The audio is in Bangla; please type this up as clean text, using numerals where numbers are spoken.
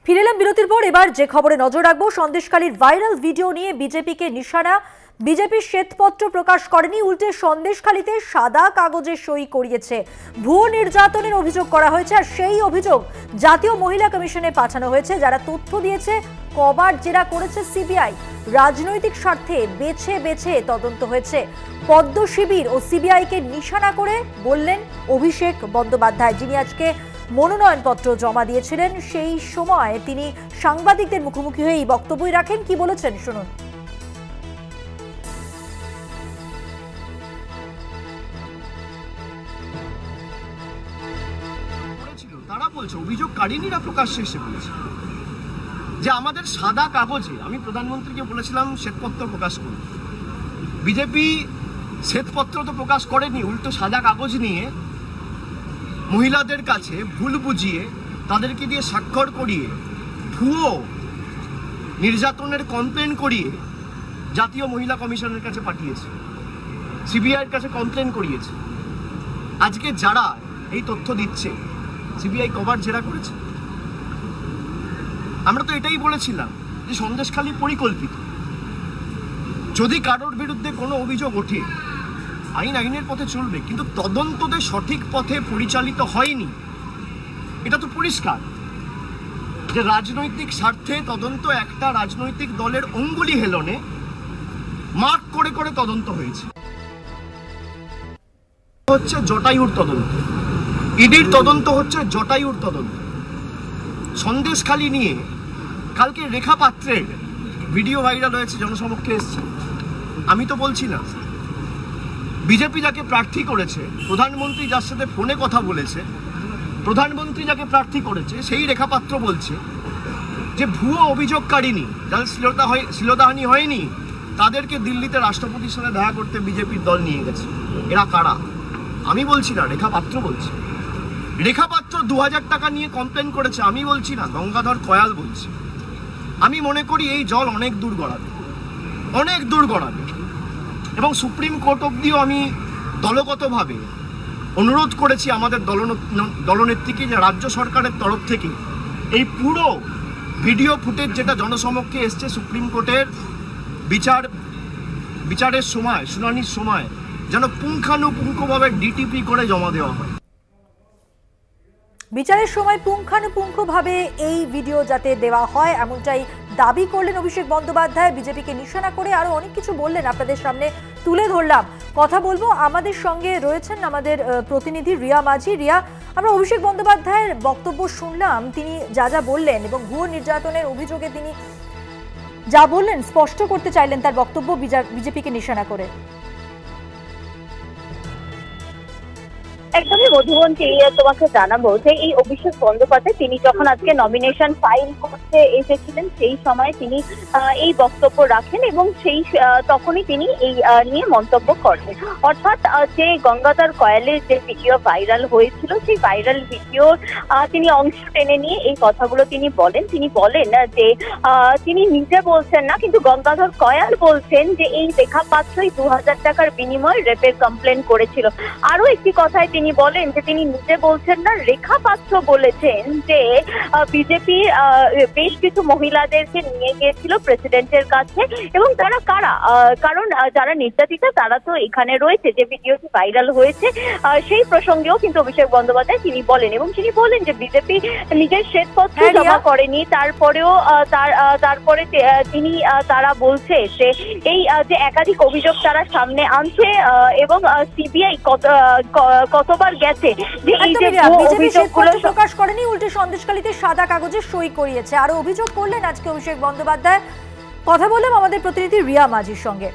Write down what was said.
ফিরে এলাম বিরতির পর। এবার যে খবরে নজর রাখবো, সন্দেশখালীর ভাইরাল ভিডিও নিয়ে বিজেপিকে নিশানা। বিজেপির শ্বেতপত্র প্রকাশ করেনি, উল্টে সন্দেশখালীতে সাদা কাগজে সই করিয়েছে। ভুয়ো নির্যাতনের অভিযোগ করা হয়েছে, আর সেই অভিযোগ জাতীয় মহিলা কমিশনে পাঠানো হয়েছে। যারা তথ্য দিয়েছে কবার জেরা করেছে সিবিআই। রাজনৈতিক স্বার্থে বেছে বেছে তদন্ত হয়েছে। পদ্ম শিবির ও সিবিআইকে নিশানা করে বললেন অভিষেক বন্দ্যোপাধ্যায়, যিনি আজকে মনোনয়নপত্র জমা দিয়েছিলেন। সেই সময় তিনি সাংবাদিকদের মুখোমুখি হয়ে এই বক্তব্যই রাখেন। কি বলেছেন শুনুন। তারা বলছে, অভিযোগকারিনীরা প্রকাশ্যে এসে বলছে যে আমাদের সাদা কাগজে, আমি প্রধানমন্ত্রীকে বলেছিলাম শ্বেতপত্র প্রকাশ করুন। বিজেপি শ্বেতপত্র তো প্রকাশ করেনি, উল্টো সাদা কাগজ নিয়ে মহিলাদের কাছে ভুল বুঝিয়ে তাদেরকে দিয়ে স্বাক্ষর করিয়ে ভুয়ো নির্যাতনের কমপ্লেন করিয়ে জাতীয় মহিলা কমিশনের কাছে পাঠিয়েছে, সিবিআইয়ের কাছে কমপ্লেন করিয়েছে। আজকে যারা এই তথ্য দিচ্ছে, সিবিআই কবার জেরা করেছে? আমরা তো এটাই বলেছিলাম যে সন্দেশখালী পরিকল্পিত। যদি কারোর বিরুদ্ধে কোনো অভিযোগ ওঠে, আইনের পথে চলবে, কিন্তু তদন্ততে সঠিক পথে পরিচালিত হয়নি। এটা তো পরিষ্কার যে রাজনৈতিক স্বার্থে তদন্ত একটা রাজনৈতিক দলের অঙ্গুলি হেলনে মার্ক করে করে তদন্ত হয়েছে। হচ্ছে জটায়ুর তদন্ত, ইডির তদন্ত হচ্ছে জটায়ুর তদন্ত। সন্দেশখালী নিয়ে কালকে রেখা পাত্রের ভিডিও ভাইরাল হয়েছে, জনসমক্ষে এসছে। আমি তো বলছি না, বিজেপি যাকে প্রার্থী করেছে, প্রধানমন্ত্রী যার সাথে ফোনে কথা বলেছে, প্রধানমন্ত্রী যাকে প্রার্থী করেছে, সেই রেখা পাত্র বলছে যে ভুয়ো অভিযোগকারিনী, যাদের শ্লীলতাহানি হয়নি, তাদেরকে দিল্লিতে রাষ্ট্রপতির সাথে দেখা করতে বিজেপির দল নিয়ে গেছে। এরা কারা? আমি বলছি না, রেখা পাত্র বলছে। রেখা পাত্র 2000 টাকা নিয়ে কমপ্লেন করেছে, আমি বলছি না, গঙ্গাধর কয়াল বলছে। আমি মনে করি এই জল অনেক দূর গড়াবে, অনেক দূর গড়াবে। এবং সুপ্রিম কোর্ট অবধিও আমি দলগতভাবে অনুরোধ করেছি আমাদের দলনেত্রীকে যে রাজ্য সরকারের তরফ থেকে এই পুরো ভিডিও ফুটেজ যেটা জনসমক্ষে এসছে, সুপ্রিম কোর্টের বিচারের সময়, শুনানির সময় যেন পুঙ্খানুপুঙ্খভাবে ডিটিপি করে জমা দেওয়া হয়। বিচারের সময় পুঙ্খানুপুঙ্খভাবে এই ভিডিও যাতে দেওয়া হয়, এমনটাই দাবি করলেন অভিষেক বন্দ্যোপাধ্যায়। বিজেপিকে নিশানা করে আরো অনেক কিছু বললেন, আপনাদের সামনে তুলে ধরলাম। কথা বলবো, আমাদের সঙ্গে রয়েছেন আমাদের প্রতিনিধি রিয়া মাঝি। রিয়া, আমরা অভিষেক বন্দ্যোপাধ্যায়ের বক্তব্য শুনলাম, তিনি যা যা বললেন এবং ভুয়ো নির্যাতনের অভিযোগে তিনি যা বললেন স্পষ্ট করতে চাইলেন তার বক্তব্য বিজেপিকে নিশানা করে। একদমই মধুবন্তী, তোমাকে জানাবো যে এই অভিষেক বন্দ্যোপাধ্যায় তিনি যখন আজকে নমিনেশন ফাইল করতে এসেছিলেন, সেই সময় তিনি এই বক্তব্য রাখেন এবং তখনই তিনি এই নিয়ে মন্তব্য করেন। অর্থাৎ যে গঙ্গাধর কয়ালের যে ভিডিও ভাইরাল হয়েছিল, সেই ভাইরাল ভিডিওর তিনি অংশ টেনে নিয়ে এই কথাগুলো তিনি বলেন। তিনি বলেন যে তিনি নিজে বলছেন না, কিন্তু গঙ্গাধর কয়াল বলছেন যে এই রেখা পাত্রই 2000 টাকার বিনিময়ে রেপের কমপ্লেন করেছিল। আরো একটি কথায় তিনি বলেন যে তিনি নিজে বলছেন না, রেখা পাত্র বলেছেন যে বিজেপি বেশ কিছু মহিলাদেরকে নিয়ে গিয়েছিল প্রেসিডেন্টের কাছে, এবং তারা কারা, কারণ যারা নির্যাতিতা তারা তো এখানে রয়েছে। যে ভিডিওটি ভাইরাল হয়েছে সেই প্রসঙ্গেও কিন্তু অভিষেক বন্দ্যোপাধ্যায় তিনি বলেন, এবং তিনি বলেন যে বিজেপি নিজের শ্বেতপত্র জমা করেনি, তারপরেও তারপরে তিনি তারা বলছে যে এই যে একাধিক অভিযোগ তারা সামনে আনছে এবং সিবিআই কতবার গেছে যে এই যে অভিযোগগুলো প্রকাশ করেনি, উল্টে সন্দেশখালীতে সাদা কাগজে সই করিয়েছে। আরো অভিযোগ করলেন আজকে অভিষেক বন্দ্যোপাধ্যায়। কথা বললাম আমাদের প্রতিনিধি রিয়া মাঝির সঙ্গে।